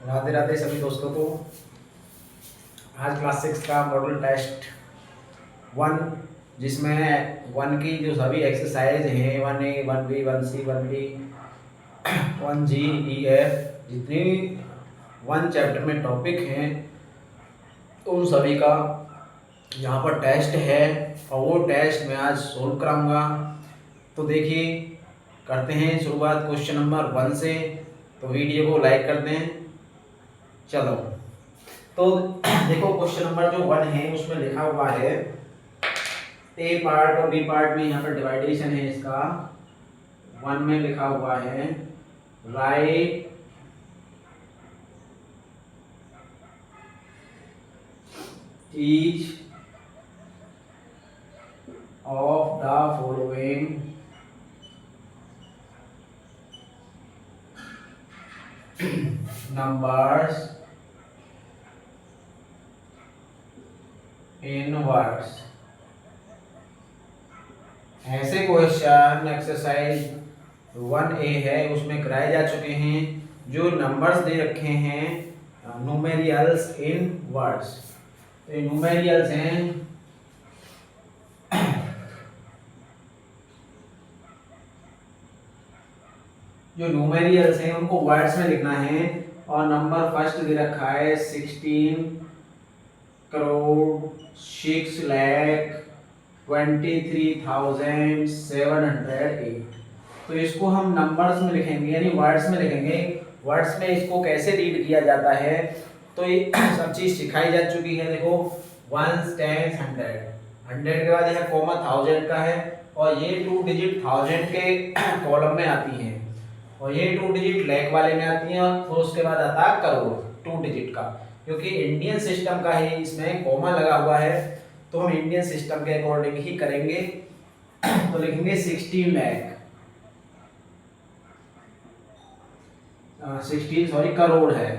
राधे राधे सभी दोस्तों को। आज क्लास 6 का मॉडल टेस्ट 1, जिसमें 1 की जो सभी एक्सरसाइज हैं 1A 1B 1C 1D 1G EF जितनी 1 चैप्टर में टॉपिक हैं उन सभी का यहाँ पर टेस्ट है और वो टेस्ट मैं आज सोल्व कराऊंगा। तो देखिए करते हैं शुरुआत क्वेश्चन नंबर 1 से। तो वीडियो को लाइक कर दें। चलो तो देखो क्वेश्चन नंबर जो 1 है उसमें लिखा हुआ है ए पार्ट और बी पार्ट में यहाँ पर डिवाइडेशन है इसका। 1 में लिखा हुआ है right each of the following numbers in words। ऐसे क्वेश्चन एक्सरसाइज 1A है उसमें कराए जा चुके हैं जो नंबर्स दे रखे हैं न्यूमेरियल्स इन वर्ड्स। तो ये न्यूमेरियल्स हैं जो न्यूमेरियल्स हैं उनको वर्ड्स में लिखना है और नंबर फर्स्ट दे रखा है 16 करोड़ 6,23,708। तो इसको हम नंबर्स में लिखेंगे यानी वर्ड्स में लिखेंगे। वर्ड्स में इसको कैसे रीड किया जाता है तो ये सब चीज सिखाई जा चुकी है। देखो 1 10 100 100 के बाद यह कॉमा 1000 का है और ये 2 डिजिट 1000 के कॉलम में आती हैं और ये 2 डिजिट लैख वाले में आती हैं और फिर उसके बाद आता है करोड़ 2 डिजिट का। क्योंकि इंडियन सिस्टम का ही इसमें कॉमा लगा हुआ है तो हम इंडियन सिस्टम के अकॉर्डिंग ही करेंगे। तो लिखेंगे 16 लाख 16 सॉरी करोड़ है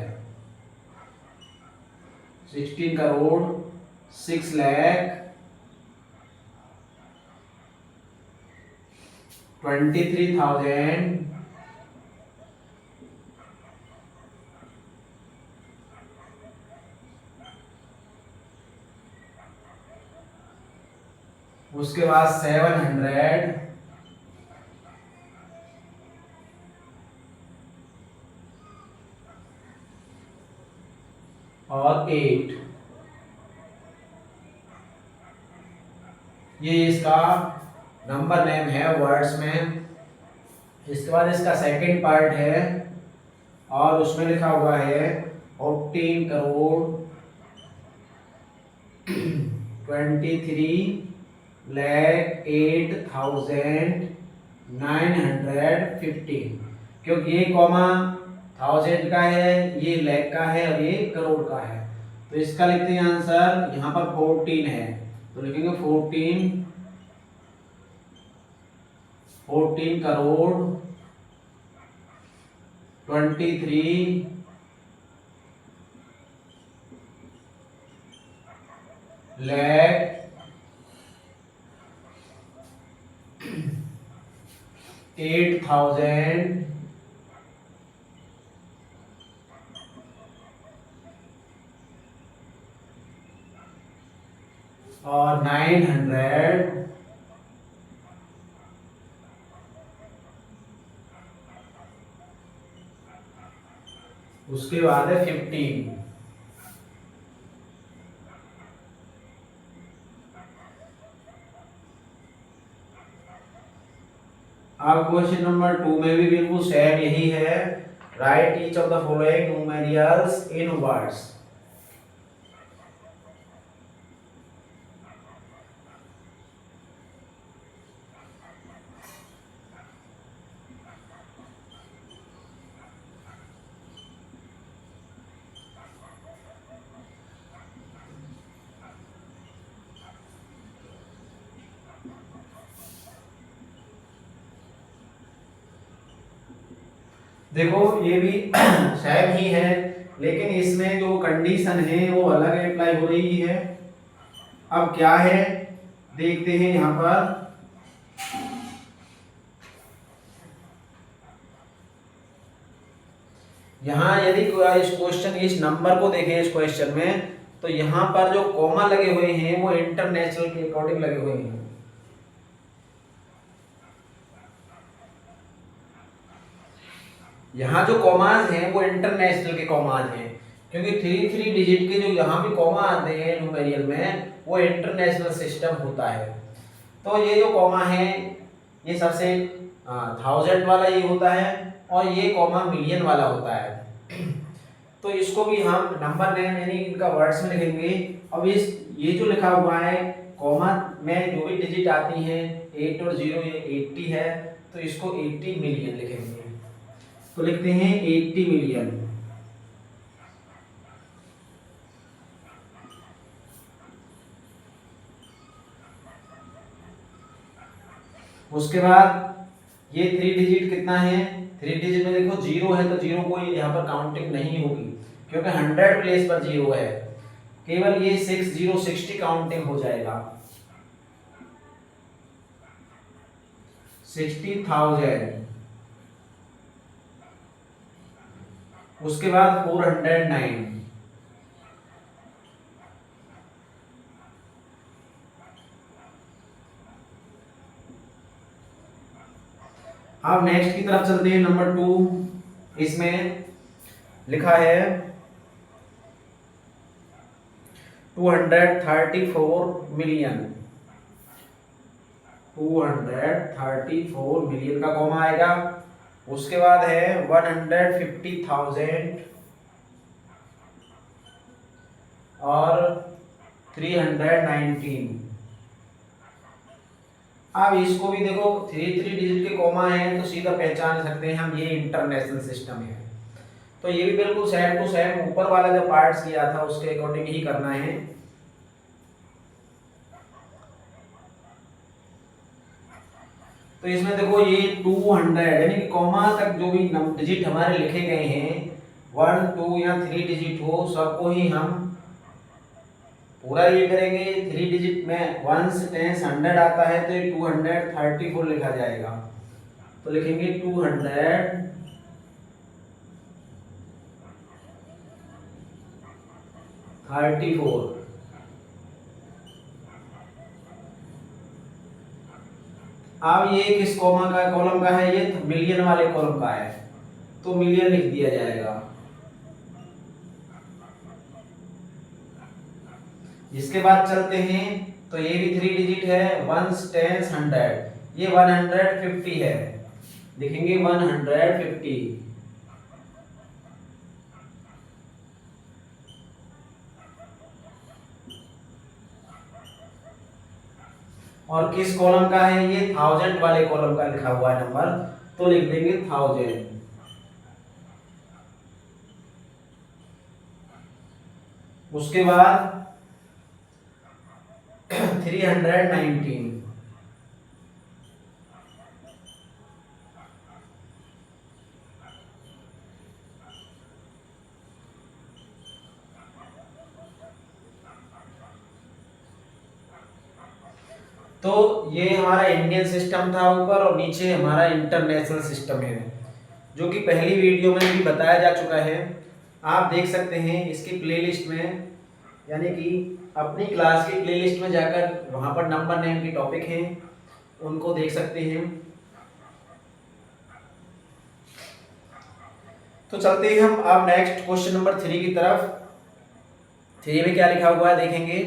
16 करोड़ 6 लाख 23,000 उसके बाद 700 और 8। ये इसका नंबर नेम है वर्ड्स में। इसके बाद इसका सेकंड पार्ट है और उसमें लिखा हुआ है 14 करोड़ 23,08,915। क्योंकि ये कॉमा 1000 का है ये लाख का है और ये करोड़ का है तो इसका लिखते हैं आंसर। यहाँ पर 14 है तो लिखेंगे 14 करोड़ 23 लाख 8,000 और 900 उसके बाद है 15। अब क्वेश्चन नंबर 2 में भी बिल्कुल सेम यही है। Write each of the following numerals in words. देखो ये भी सेम ही है लेकिन इसमें जो कंडीशन है वो अलग अप्लाई हो रही है। अब क्या है देखते हैं यहाँ पर। यहाँ यदि इस क्वेश्चन इस नंबर को देखें इस क्वेश्चन में, तो यहाँ पर जो कॉमा लगे हुए हैं वो इंटरनेशनल के अकॉर्डिंग लगे हुए हैं। यहाँ जो कॉमाज हैं वो इंटरनेशनल के कॉमाज हैं, क्योंकि 3 डिजिट के जो यहाँ भी कॉमा आते हैं न्यूमेरियल में वो इंटरनेशनल सिस्टम होता है। तो ये जो कॉमा है ये सबसे 1000 वाला ये होता है, और ये कॉमा मिलियन वाला होता है। तो इसको भी हम नंबर नेम यानी इनका वर्ड्स में लिखेंगे। अब इस ये जो लिखा हुआ है कॉमा में जो भी डिजिट आती हैं 8 और 0, ये 80 है, तो इसको 80 मिलियन लिखेंगे। तो लिखते हैं 80 मिलियन। उसके बाद ये 3 डिजिट कितना है, 3 डिजिट में देखो 0 है, तो 0 को यहाँ पर काउंटिंग नहीं होगी क्योंकि 100 प्लेस पर 0 है, केवल ये 60 काउंटिंग हो जाएगा। 60,000। उसके बाद 409। अब नेक्स्ट की तरफ चलते हैं, नंबर 2। इसमें लिखा है 234 मिलियन। 234 मिलियन का कॉमा आएगा। उसके बाद है 150,000 और 319। अब इसको भी देखो 3 डिजिट के कॉमा है, तो सीधा पहचान सकते हैं हम ये इंटरनेशनल सिस्टम है। तो ये भी बिल्कुल सेम टू सेम ऊपर वाला जो पार्ट्स किया था उसके अकॉर्डिंग ही करना है। तो इसमें देखो ये 200 यानी कि कॉमा तक जो भी डिजिट हमारे लिखे गए हैं 1, 2 या 3 डिजिट हो, सबको ही हम पूरा ये करेंगे। 3 डिजिट में 1 10 100 आता है, तो ये 234 लिखा जाएगा। तो लिखेंगे 234। अब ये किस कॉमा का कॉलम का है, ये मिलियन वाले कॉलम का है, तो मिलियन लिख दिया जाएगा। इसके बाद चलते हैं, तो ये भी 3 डिजिट है 1 10 100, ये 150 है, लिखेंगे 150। और किस कॉलम का है, ये 1000 वाले कॉलम का लिखा हुआ है नंबर, तो लिख देंगे 1000। उसके बाद 319। तो ये हमारा इंडियन सिस्टम था ऊपर, और नीचे हमारा इंटरनेशनल सिस्टम है, जो कि पहली वीडियो में भी बताया जा चुका है। आप देख सकते हैं इसकी प्लेलिस्ट में, यानी कि अपनी क्लास की प्लेलिस्ट में जाकर वहाँ पर नंबर नेम के टॉपिक हैं, उनको देख सकते हैं। तो चलते हैं हम अब नेक्स्ट क्वेश्चन नंबर 3 की तरफ। 3 में क्या लिखा हुआ है देखेंगे।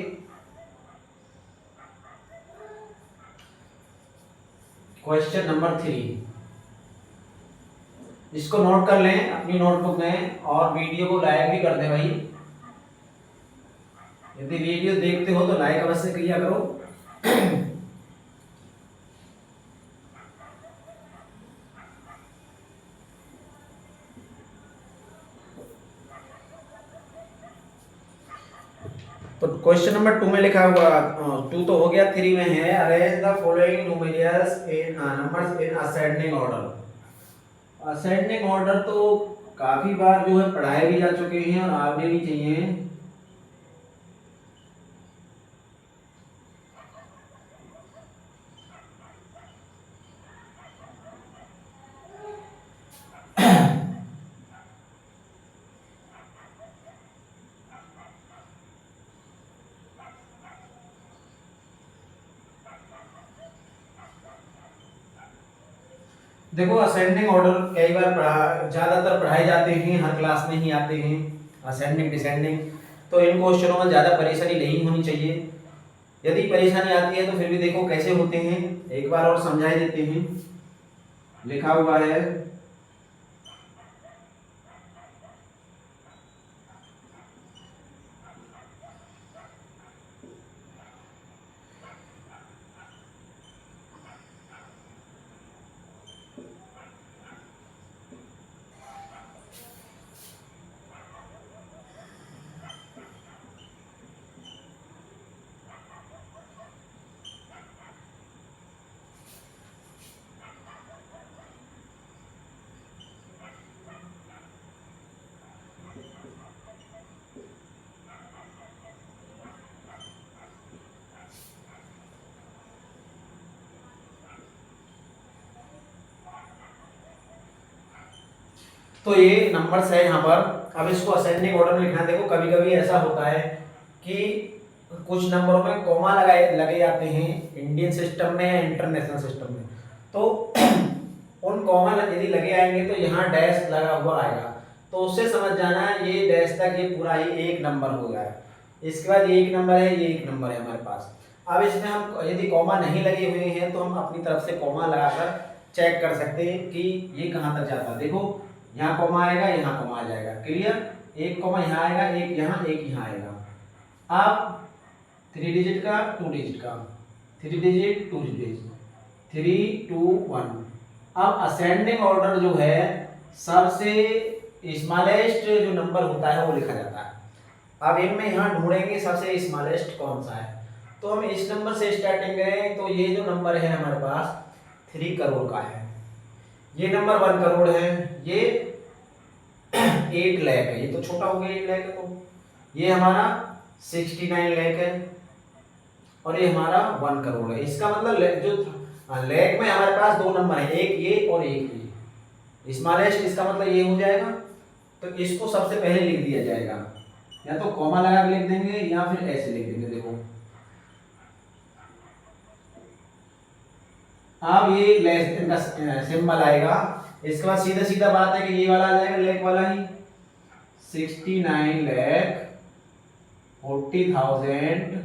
क्वेश्चन नंबर 3, इसको नोट कर लें अपनी नोटबुक में, और वीडियो को लाइक भी कर दें भाई। यदि वीडियो देखते हो तो लाइक अवश्य किया करो। तो क्वेश्चन नंबर 2 में लिखा हुआ 2 तो हो गया, 3 में है arrange the following numerals in numbers in ascending order. Ascending order तो काफी बार जो है पढ़ाए भी जा चुके हैं और आगे भी चाहिए। देखो असेंडिंग ऑर्डर कई बार ज़्यादातर पढ़ाए जाते हैं, हर क्लास में ही आते हैं असेंडिंग डिसेंडिंग, तो इन क्वेश्चनों में ज़्यादा परेशानी नहीं होनी चाहिए। यदि परेशानी आती है तो फिर भी देखो कैसे होते हैं, एक बार और समझाई देते हैं। लिखा हुआ है तो ये नंबर्स है यहाँ पर। अब इसको असेंडिंग ऑर्डर में लिखना। देखो कभी कभी ऐसा होता है कि कुछ नंबरों में कॉमा लगाए लगे जाते हैं इंडियन सिस्टम में या इंटरनेशनल सिस्टम में, तो उन कॉमा यदि लगे आएंगे तो यहाँ डैश लगा हुआ आएगा, तो उससे समझ जाना ये डैश तक ये पूरा ही एक नंबर हो गया है। इसके बाद ये एक नंबर है, ये एक नंबर है हमारे पास। अब इसमें हम यदि कॉमा नहीं लगे हुए हैं तो हम अपनी तरफ से कॉमा लगाकर चेक कर सकते हैं कि ये कहाँ तक जाता है। देखो यहाँ कॉमा आएगा, यहाँ कॉमा आ जाएगा, क्लियर। एक कॉमा यहाँ आएगा, एक यहाँ आएगा। अब 3 डिजिट का 2 डिजिट का, 3 डिजिट 2 डिजिट, 3 2 1। अब असेंडिंग ऑर्डर जो है सबसे स्मॉलेस्ट जो नंबर होता है वो लिखा जाता है। अब इनमें यहाँ ढूंढेंगे सबसे स्मॉलेस्ट कौन सा है, तो हम इस नंबर से स्टार्टिंग करें तो ये जो नंबर है हमारे पास 3 करोड़ का है, ये नंबर 1 करोड़ है, ये 8 लाख है, ये तो छोटा हो गया 8 लाख है, तो ये हमारा 69 लाख है, और ये हमारा 1 करोड़ है। इसका मतलब जो लाख में हमारे पास दो नंबर है, एक ये और एक ये। स्मॉलेस्ट इसका मतलब ये हो जाएगा, तो इसको सबसे पहले लिख दिया जाएगा, या तो कॉमा लगा के लिख देंगे या फिर ऐसे लिख देंगे। देखो अब ये लेस देन का सिंबल आएगा, इसके बाद सीधा सीधा बात है कि ये वाला आ जाएगा लेख वाला ही, 69 लाख 40,000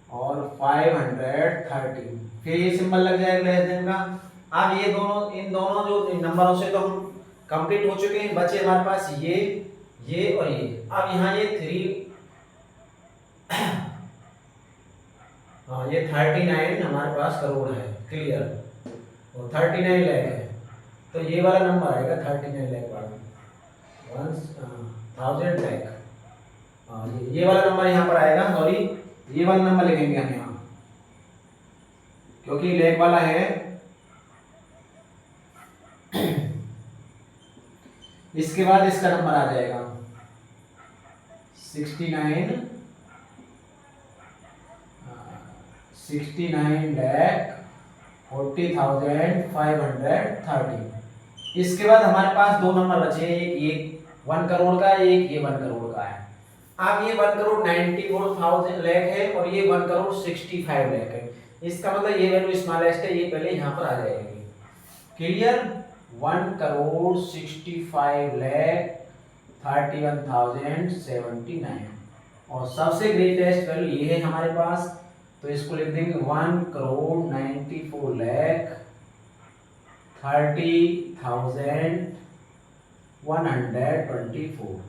और 530, फिर ये सिंबल लग जाएगा लेस देन का। अब ये दोनों, इन दोनों जो नंबरों से तो हम कंप्लीट हो चुके हैं, बचे हमारे पास ये और ये। अब यहाँ ये 3 हाँ ये 39 हमारे पास करोड़ है, क्लियर, और 39 लाख है, तो ये वाला नंबर आएगा 39 लाख वाला, 1000 लाख। हाँ ये वाला नंबर यहाँ पर आएगा, सॉरी ये वाला नंबर लिखेंगे हम यहाँ, क्योंकि लाख वाला है। इसके बाद इसका नंबर आ जाएगा 69 लाख 40,530। इसके बाद हमारे पास दो नंबर बचे, एक 1 करोड़ का, एक ये 1 करोड़ का है। अब ये 1 करोड़ 94,000 लाख है और ये 1 करोड़ 65 लाख है। इसका मतलब ये वैल्यू स्मॉलेस्ट है, ये पहले यहाँ पर आ जाएगी, क्लियर। 1 करोड़ 65 लाख 31,079, और सबसे ग्रेटेस्ट वैल्यू ये है हमारे पास, तो इसको लिख देंगे 1 करोड़ 94 लाख 30,124।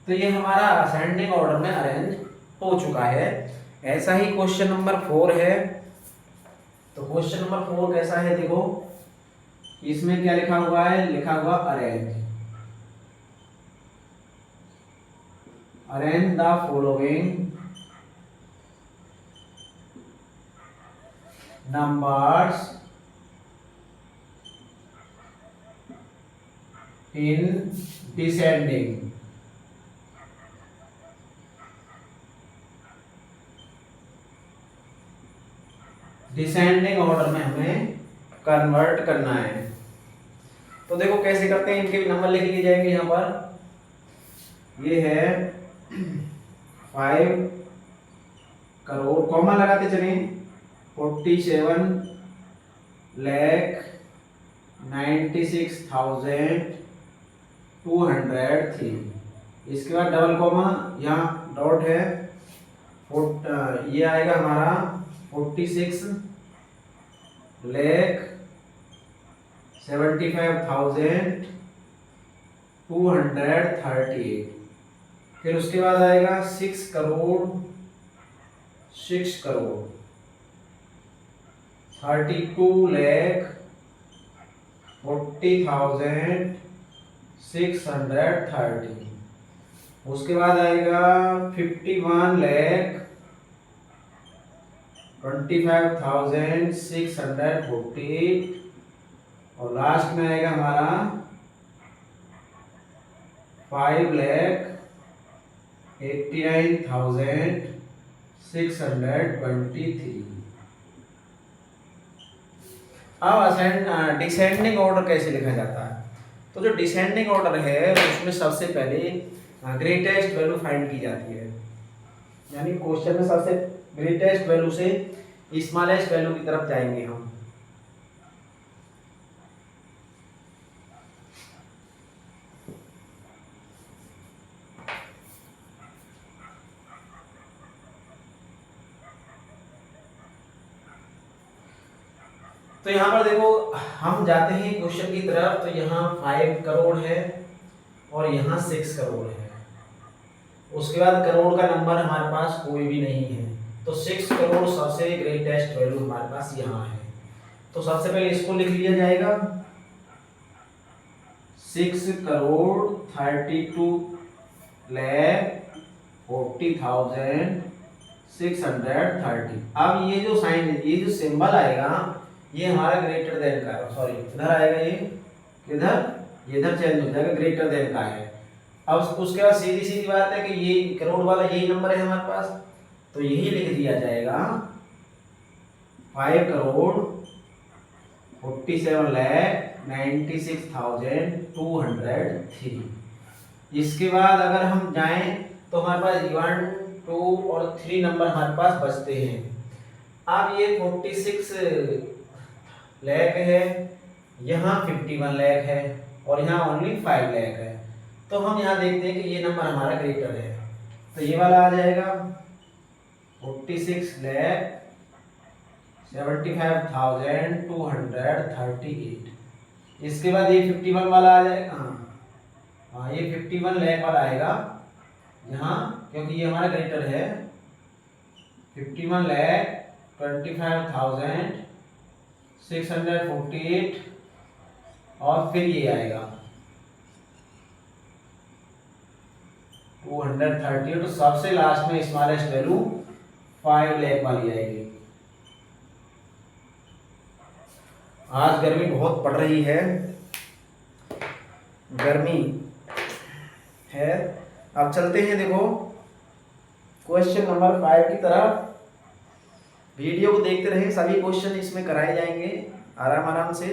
तो ये हमारा असेंडिंग ऑर्डर में अरेंज हो चुका है। ऐसा ही क्वेश्चन नंबर 4 है। तो क्वेश्चन नंबर 4 कैसा है, देखो इसमें क्या लिखा हुआ है, लिखा हुआ arrange the following numbers in descending। Descending order में हमें कन्वर्ट करना है। तो देखो कैसे करते हैं, इनके भी नंबर लिख लिए जाएंगे यहाँ पर। ये है 5 करोड़, कॉमा लगाते चलें, 47 लाख 96,203। इसके बाद डबल कॉमा, यहाँ डॉट है, ये आएगा हमारा 46,75,238। फिर उसके बाद आएगा 6 करोड़ 32,40,630। उसके बाद आएगा 51,25,648। और लास्ट में आएगा हमारा 5,89,623। अब डिसेंडिंग ऑर्डर कैसे लिखा जाता है? तो जो डिसेंडिंग ऑर्डर है उसमें सबसे पहले ग्रेटेस्ट वैल्यू फाइंड की जाती है, यानी क्वेश्चन में सबसे ग्रेटेस्ट वैल्यू से स्मॉलेस्ट वैल्यू की तरफ जाएंगे हम। तो यहाँ पर देखो हम जाते हैं क्वेश्चन की तरफ, तो यहाँ 5 करोड़ है और यहाँ 6 करोड़ है। उसके बाद करोड़ का नंबर हमारे पास कोई भी नहीं है, तो 6 करोड़ सबसे ग्रेटेस्ट वैल्यू हमारे पास यहाँ है। तो सबसे पहले इसको लिख लिया जाएगा 6,32,40,630। अब ये जो साइन, ये जो सिंबल आएगा ये हमारा ग्रेटर देन का है, सॉरी इधर आएगा, ये इधर चेंज हो जाएगा, ग्रेटर देन का है। अब उसके बाद सीधी सीधी बात है कि ये करोड़ वाला यही नंबर है हमारे पास, तो यही लिख दिया जाएगा 5,47,96,203। इसके बाद अगर हम जाएं तो हमारे पास 1, 2 और 3 नंबर हमारे पास बचते हैं। अब ये 46 लाख है, यहाँ 51 लाख है और यहाँ ओनली 5 लाख है। तो हम यहाँ देखते हैं कि ये नंबर हमारा ग्रेटर है, तो ये वाला आ जाएगा 46,75,238। इसके बाद ये 51 वाला आ जाएगा, हाँ ये 51 लाख वाला आएगा यहाँ, क्योंकि ये हमारा ग्रेटर है। 51,25,648 और फिर ये आएगा 238। तो सबसे लास्ट में स्मॉलेस्ट वैल्यू 5 लाख वाली आएगी। आज गर्मी बहुत पड़ रही है, गर्मी है। अब चलते हैं देखो क्वेश्चन नंबर 5 की तरफ। वीडियो को देखते रहे, सभी क्वेश्चन इसमें कराए जाएंगे आराम आराम से।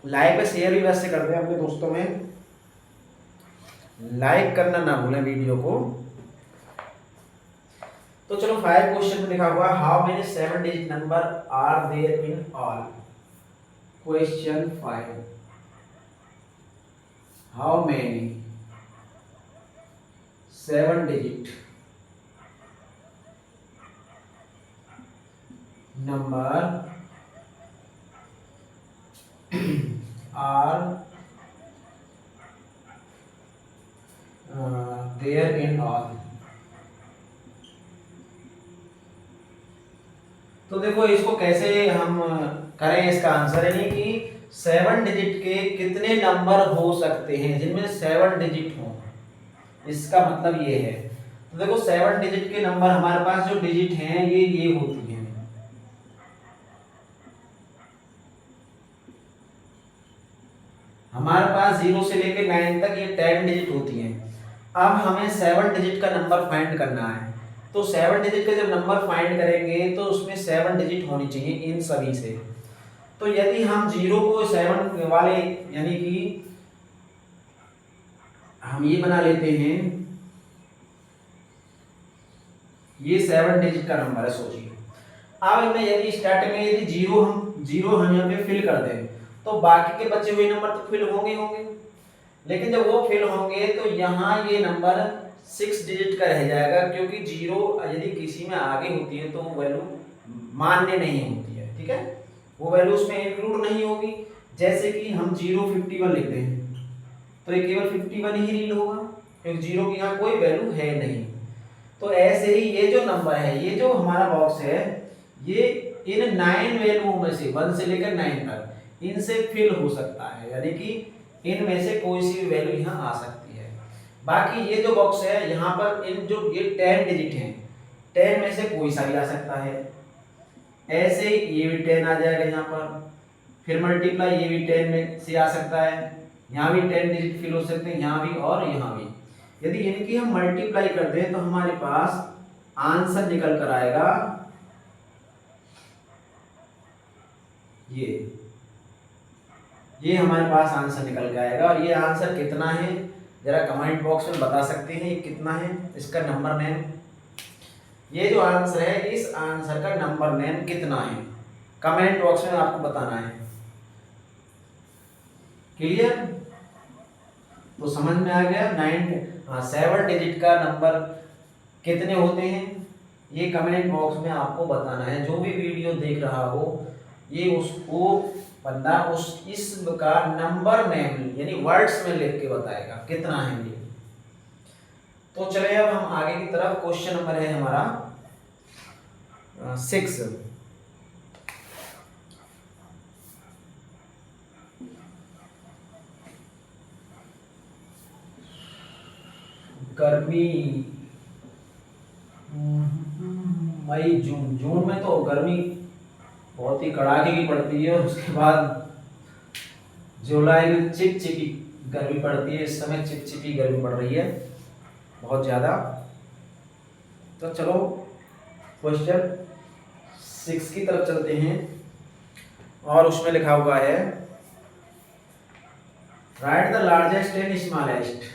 लाइक और शेयर भी वैसे करते हैं अपने दोस्तों में, लाइक करना ना भूलें वीडियो को। तो चलो 5 क्वेश्चन में लिखा हुआ how many 7 digit number are there in all. Question 5, how many 7 digit number are there in all। तो देखो इसको कैसे हम करें, इसका आंसर यानी कि 7 डिजिट के कितने नंबर हो सकते हैं जिनमें 7 डिजिट हो, इसका मतलब ये है। तो देखो 7 डिजिट के नंबर हमारे पास जो डिजिट हैं ये होती हैं। हमारे पास 0 से लेकर 9 तक ये 10 डिजिट होती हैं। अब हमें 7 डिजिट का नंबर फाइंड करना है, तो 7 डिजिट का जब नंबर फाइंड करेंगे तो उसमें 7 डिजिट होनी चाहिए इन सभी से। तो यदि हम 0 को 7 वाले यानी कि हम ये बना लेते हैं, ये 7 डिजिट का नंबर है, सोचिए। अब इनमें यदि स्टार्टिंग में यदि जीरो हम यहाँ पे फिल कर दें तो बाकी के बचे हुए नंबर तो फिल होंगे, लेकिन जब वो फिल होंगे तो यहाँ ये नंबर 6 डिजिट का रह जाएगा, क्योंकि जीरो यदि किसी में आगे होती है तो वो वैल्यू मान्य नहीं होती है। ठीक है, वो वैल्यू उसमें इंक्लूड नहीं होगी। जैसे कि हम 051 लिखते हैं तो ये केवल 51 ही रीड होगा, क्योंकि जीरो की यहाँ कोई वैल्यू है नहीं। तो ऐसे ही ये जो नंबर है, ये जो हमारा बॉक्स है, ये इन 9 वैल्यूओं में से 1 से लेकर 9 तक इनसे फिल हो सकता है, यानी कि इनमें से कोई सी भी वैल्यू यहाँ आ सकती है। बाकी ये जो बॉक्स है यहाँ पर इन जो ये 10 डिजिट हैं, 10 में से कोई सा भी आ सकता है। ऐसे ये भी 10 आ जाएगा यहाँ पर, फिर मल्टीप्लाई ये भी 10 में से आ सकता है, यहाँ भी 10 डिजिट फिल हो सकते हैं, यहाँ भी और यहाँ भी। यदि इनकी हम मल्टीप्लाई कर दें तो हमारे पास आंसर निकल कर आएगा ये हमारे पास आंसर निकल के आएगा। और ये आंसर कितना है जरा कमेंट बॉक्स में बता सकते हैं, ये कितना है, इसका नंबर नेम। ये जो आंसर है इस आंसर का नंबर नेम कितना है, कमेंट बॉक्स में आपको बताना है। क्लियर? तो समझ में आ गया। 7 डिजिट का नंबर कितने होते हैं ये कमेंट बॉक्स में आपको बताना है। जो भी वीडियो देख रहा हो ये उसको बंदा इसका नंबर नेम यानी वर्ड्स में लिख के बताएगा कितना है ये। तो चलिए अब हम आगे की तरफ, क्वेश्चन नंबर है हमारा 6। गर्मी, मई जून में तो गर्मी बहुत ही कड़ाके की पड़ती है, उसके बाद जुलाई में चिपचिपी गर्मी पड़ती है। इस समय चिपचिपी गर्मी पड़ रही है बहुत ज़्यादा। तो चलो क्वेश्चन 6 की तरफ चलते हैं और उसमें लिखा हुआ है write the largest and smallest.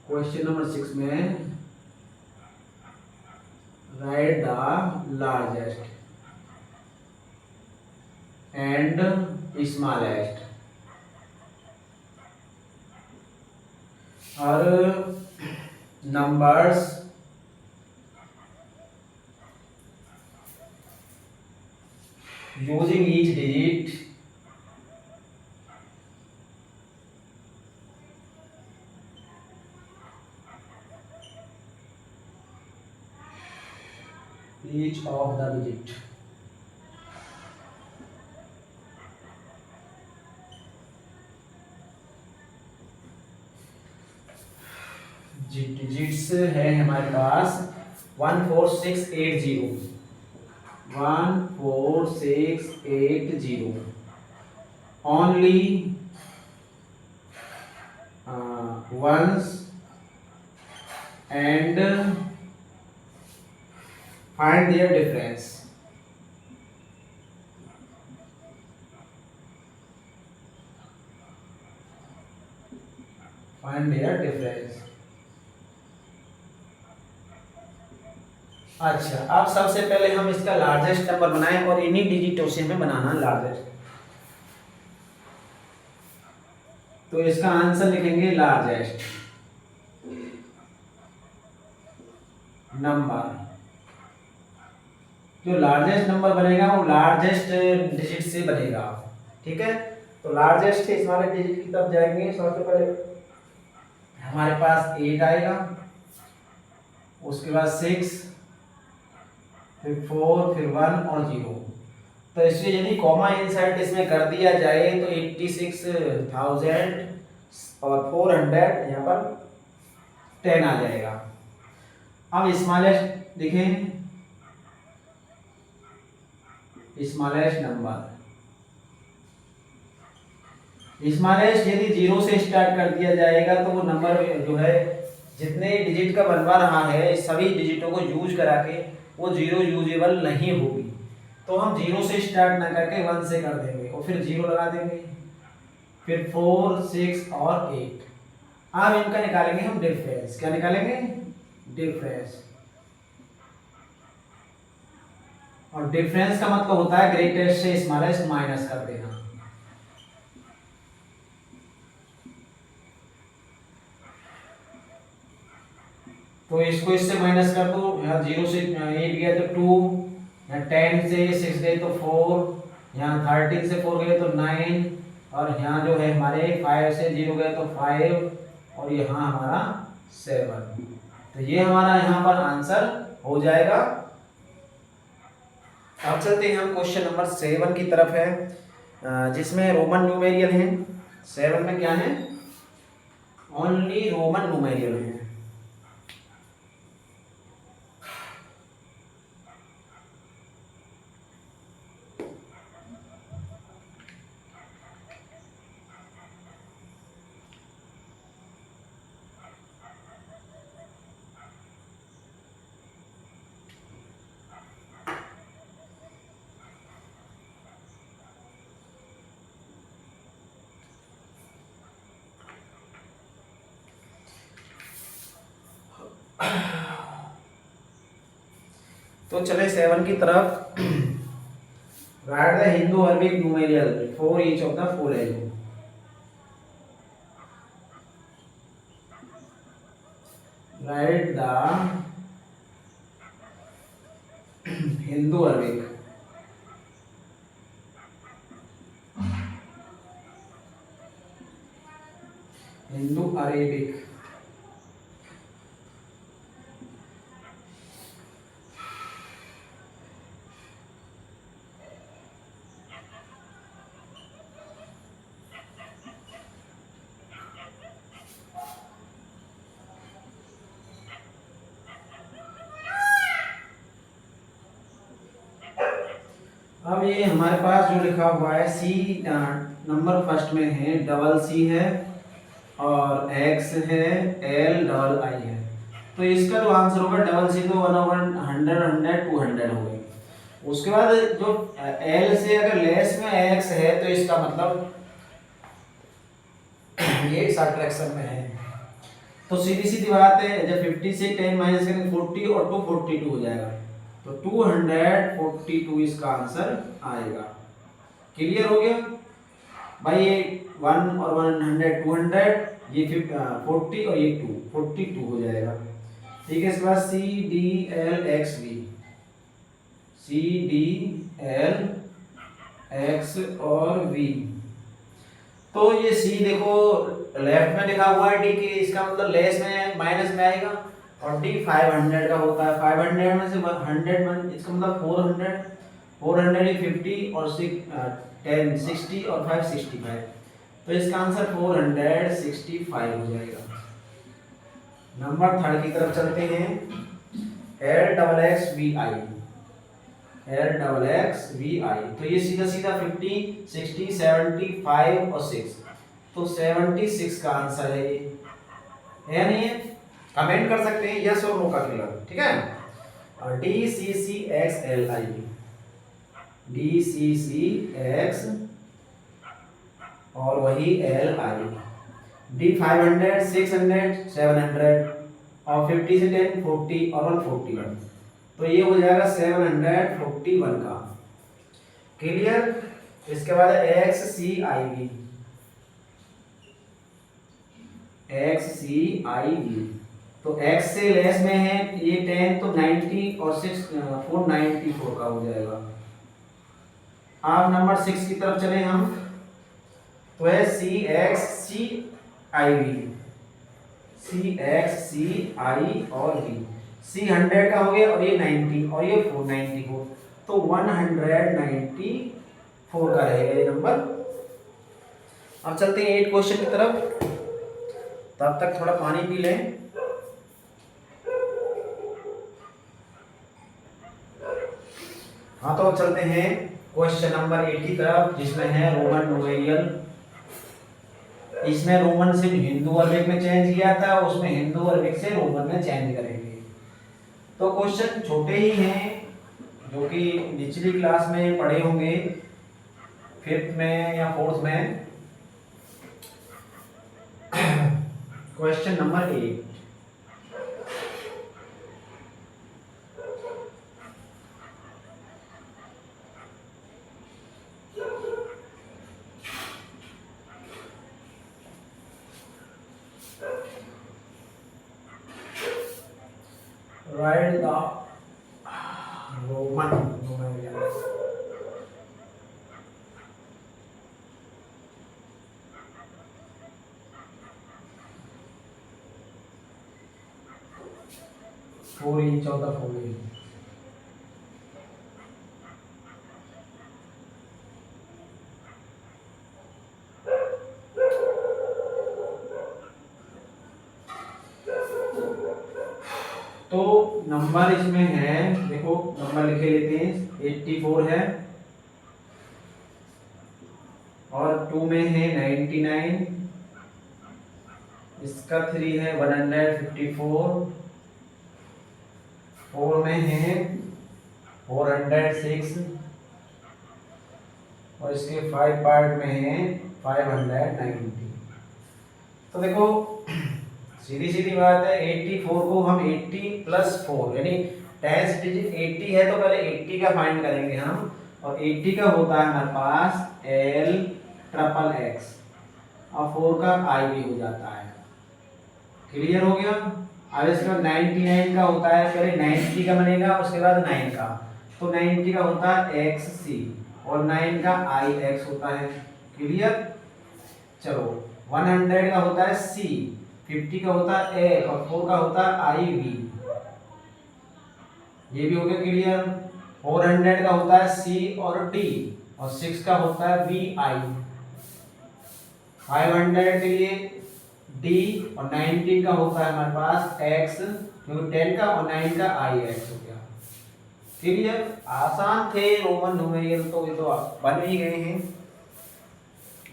Question number 6 में write the largest and smallest, और numbers using each digit each of the digit। Digits है हमारे पास 14680 only once and find their difference। find their difference। अच्छा, अब सबसे पहले हम इसका लार्जेस्ट नंबर बनाएं और इन्हीं डिजिटों से हमें बनाना लार्जेस्ट। तो इसका आंसर लिखेंगे लार्जेस्ट नंबर। जो लार्जेस्ट नंबर बनेगा वो लार्जेस्ट डिजिट से बनेगा। ठीक है, तो लार्जेस्ट से स्मॉलेस्ट डिजिट की तरफ जाएंगे। सबसे पहले हमारे पास 8 आएगा, उसके बाद 6, फिर 4, फिर 1 और 0। तो इसमें यदि कॉमा इंसर्ट इसमें कर दिया जाए तो 86,000 और 400 यहाँ पर 10 आ जाएगा। अब स्मॉलेस्ट देखें, स्मॉलेस्ट नंबर, स्मॉलेस्ट यदि 0 से स्टार्ट कर दिया जाएगा तो वो नंबर जो है जितने डिजिट का बनवा रहा है सभी डिजिटों को यूज करा के वो 0 यूजेबल नहीं होगी। तो हम 0 से स्टार्ट ना करके 1 से कर देंगे और फिर 0 लगा देंगे, फिर 4, 6 और 8। अब इनका निकालेंगे हम डिफरेंस। क्या निकालेंगे? डिफरेंस, और डिफरेंस का मतलब होता है ग्रेटेस्ट से स्मॉलेस्ट माइनस कर देना। तो इसको इससे माइनस कर दो, यहाँ 0 से 8 गया तो 2, यहाँ 10 से 6 गए तो 4, यहाँ 13 से 4 गए तो 9, और यहाँ जो है हमारे 5 से 0 गए तो 5, और यहाँ हमारा 7। तो ये हमारा यहाँ पर आंसर हो जाएगा। अब चलते हैं हम क्वेश्चन नंबर 7 की तरफ है, जिसमें रोमन न्यूमेरियल है। 7 में क्या है? ओनली रोमन न्यूमेरियल है। तो चले 7 की तरफ। Write the Hindu Arabic numeral for each of the following. Write the Hindu Arabic Hindu Arabic अब ये हमारे पास जो लिखा हुआ है सी नंबर फर्स्ट में है, डबल सी है और एक्स है, एल डबल आई है। तो इसका जो आंसर होगा डबल सी तो 1/100 100 200 हो गई। उसके बाद जो एल से अगर लेस में एक्स है तो इसका मतलब ये सब्ट्रैक्शन में है। तो सीधी सीधी बात है, जब 50 से 10 माइनस करेंगे 40 और 2 42 हो जाएगा, तो 242 इसका आंसर आएगा। क्लियर हो गया भाई? ये 1 और 100 200, ये 40 और ये 2 42 हो जाएगा। ठीक है, इसके बाद C D L X V, C D L X और वी। तो ये सी देखो लेफ्ट में लिखा हुआ है डी की, इसका मतलब लेस में माइनस में आएगा, और डी 500 का होता है। 500 में से 100 इसका मतलब 400 ये 50 और 10 60 और 5 65, तो इसका आंसर 465 हो जाएगा। नंबर 3 की तरफ चलते हैं। L double X V I, L double X V I, तो ये सीधा सीधा 50 60 75 और 6, तो 76 का आंसर है ये, है नहीं है? कमेंट कर सकते हैं यस और नो का फिलहाल, ठीक है। और D C C X L I, D C C X और वही एल आई। डी 500 600 700 और 50 से 10 40 और 141, तो ये हो जाएगा 741 का। क्लियर? इसके बाद X C I V, X C I V, तो x से लेस में है ये 10, तो 90 और 6 494 का हो जाएगा। अब नंबर 6 की तरफ चले हम, तो है C X C I V, C X C I और वी। सी 100 का हो गया और ये 90 और ये 494, तो 194 का रहेगा ये नंबर। अब चलते हैं 8 क्वेश्चन की तरफ, तब तक थोड़ा पानी पी लें। हाँ, तो चलते हैं क्वेश्चन नंबर 8 की तरफ, जिसमें है रोमन न्यूमेरियल। इसमें रोमन से हिंदू अरबिक में चेंज किया था, उसमें हिंदू अरबिक से रोमन में चेंज करेंगे। तो क्वेश्चन छोटे ही हैं, जो कि निचली क्लास में पढ़े होंगे, 5th में या 4th में। Question number 8, right the Roman numerical. Four inch of the following. तो नंबर इसमें है, देखो नंबर लिखे लेते हैं, 84 है और 2 में है 99, इसका 3 है 154, 4 में है 406 और इसके 5 पार्ट में है 590। तो देखो सीधी सीधी बात है, 84 को हम 80 प्लस 4 यानी 10 डिजिट 80 है तो पहले 80 का फाइंड करेंगे हम, और 80 का होता है हमारे पास L ट्रिपल एक्स और 4 का I भी हो जाता है। क्लियर हो गया। अब इसके बाद 99 का होता है, पहले 90 का बनेगा उसके बाद 9 का, तो 90 का होता है XC और 9 का IX होता है। क्लियर। चलो 100 का होता है C, 50 का होता है A और 4 का होता है IV, ये भी हो गया क्लियर। 400 का होता है C और D और 6 का होता है VI, 500 के लिए D और 19 का होता है हमारे पास X, क्योंकि 10 का और 9 का IX हो गया। क्लियर। आसान थे रोमन न्यूमेरिकल, तो ये तो बन ही गए हैं।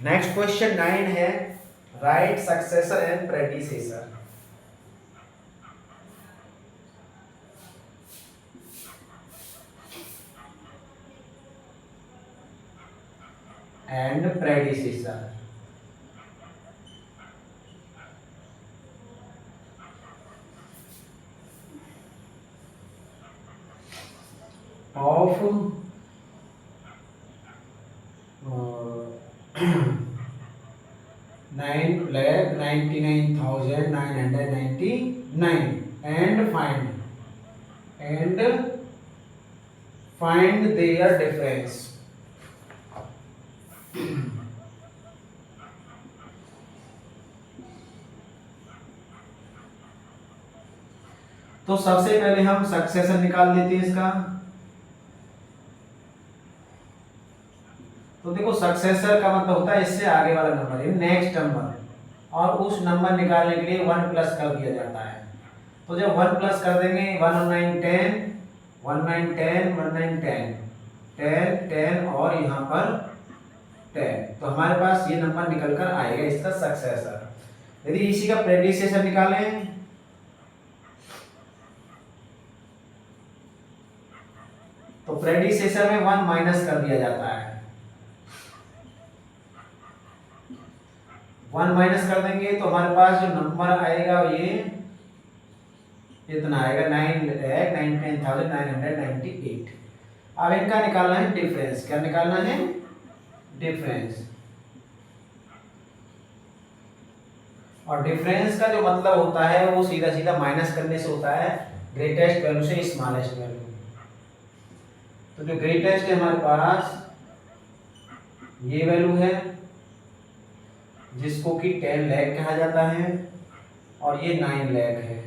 नेक्स्ट क्वेश्चन 9 है, right successor and predecessor. And predecessor of 9,99,999 and find their difference। तो सबसे पहले हम सक्सेसर निकाल लेते हैं इसका। तो देखो सक्सेसर का मतलब होता है इससे आगे वाला नंबर, नेक्स्ट नंबर, और उस नंबर निकालने के लिए 1 प्लस कर दिया जाता है। तो जब 1 प्लस कर देंगे 1 और 9 10, 1 9 10, 1 9 10, 10 10 और यहाँ पर 10, तो हमारे पास ये नंबर निकल कर आएगा इसका सक्सेसर। यदि इसी का प्रेडिसेसर निकालें तो प्रेडिसेसर में 1 माइनस कर दिया जाता है, 1 माइनस कर देंगे तो हमारे पास जो नंबर आएगा ये इतना आएगा 9,99,998। अब इनका निकालना है डिफरेंस। क्या निकालना है? डिफरेंस। और डिफरेंस का जो मतलब होता है वो सीधा सीधा माइनस करने से होता है, ग्रेटेस्ट वैल्यू से स्मॉलेस्ट वैल्यू। तो जो ग्रेटेस्ट है हमारे पास ये वैल्यू है जिसको कि 10 लाख कहा जाता है, और ये 9 लाख है,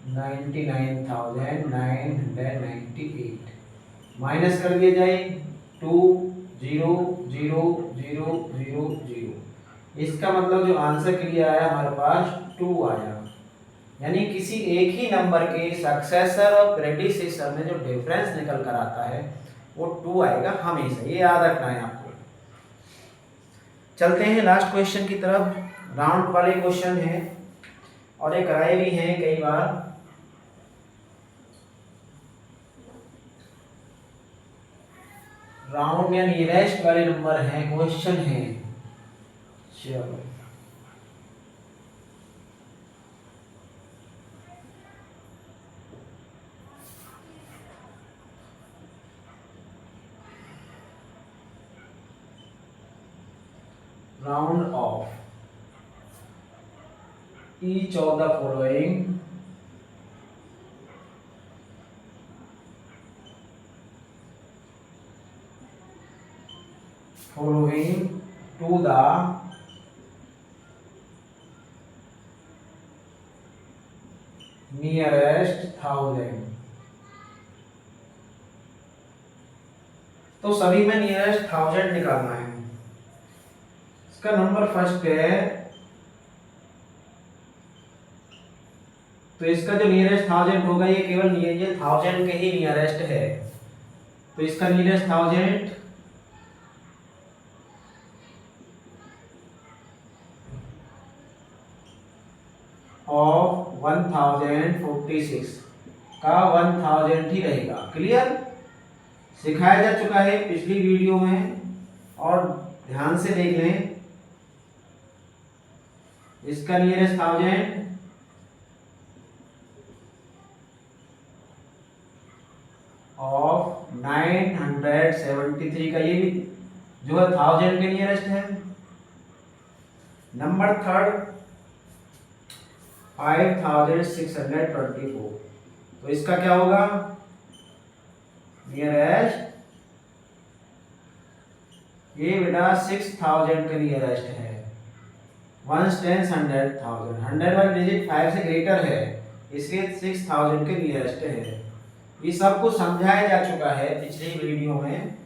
99,998। माइनस कर दिया जाए 2 0 0 0 0 0, इसका मतलब जो आंसर के लिए आया हमारे पास 2 आया। यानी किसी एक ही नंबर के सक्सेसर और प्रेडिसेसर में जो डिफरेंस निकल कर आता है वो 2 आएगा हमेशा, ये याद रखना है आपको। चलते हैं लास्ट क्वेश्चन की तरफ। राउंड वाले क्वेश्चन हैं और एक कराए भी हैं कई बार। राउंड या नियरेस्ट वाले नंबर हैं, क्वेश्चन हैं। चलो round off each of the following following to the nearest 1000। तो सभी में नियरेस्ट 1000 निकालना है। इसका नंबर फर्स्ट है, तो इसका जो नियरेस्ट 1000 होगा ये केवल ये 1000 के ही नियरेस्ट है। तो इसका नियरेस्ट 1000 ऑफ 1046 का 1000 ही रहेगा। क्लियर? सिखाया जा चुका है पिछली वीडियो में, और ध्यान से देख लें। इसका नियरेस्ट 1000 ऑफ 973 का, ये भी जो है 1000 के नियरेस्ट है। नंबर थर्ड 5624, तो इसका क्या होगा? नियरेस्ट, ये बेटा 6000 के नियरेस्ट है। 1 10 100,000, 100 वाला डिजिट 5 से ग्रेटर है, इसके 6000 के नियरेस्ट है। ये सब कुछ समझाया जा चुका है पिछली वीडियो में।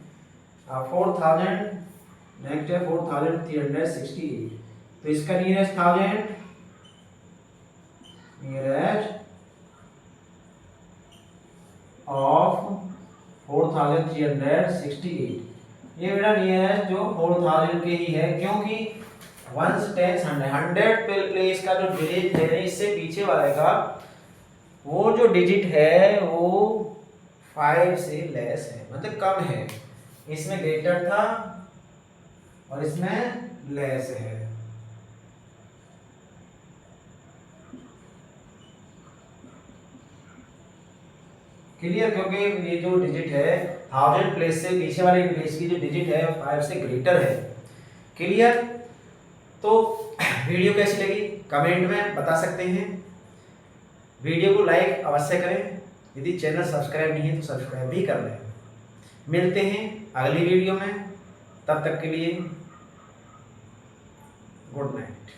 4000 नेक्स्ट है 4368, तो इसका नियरेस्ट 1000 नियरेस्ट ऑफ 4368, ये बेटा नियरेस्ट जो 4000 के ही है, क्योंकि 1 10 100 प्लेस का जो डिजिट है इससे पीछे वाले का वो जो डिजिट है वो 5 से लेस है, मतलब कम है। इसमें ग्रेटर था और इसमें लेस है। क्लियर? क्योंकि ये जो डिजिट है 1000 प्लेस से पीछे वाले प्लेस की जो डिजिट है 5 से ग्रेटर है। क्लियर? तो वीडियो कैसी लगी कमेंट में बता सकते हैं। वीडियो को लाइक अवश्य करें, यदि चैनल सब्सक्राइब नहीं है तो सब्सक्राइब भी कर लें। मिलते हैं अगली वीडियो में, तब तक के लिए गुड नाइट।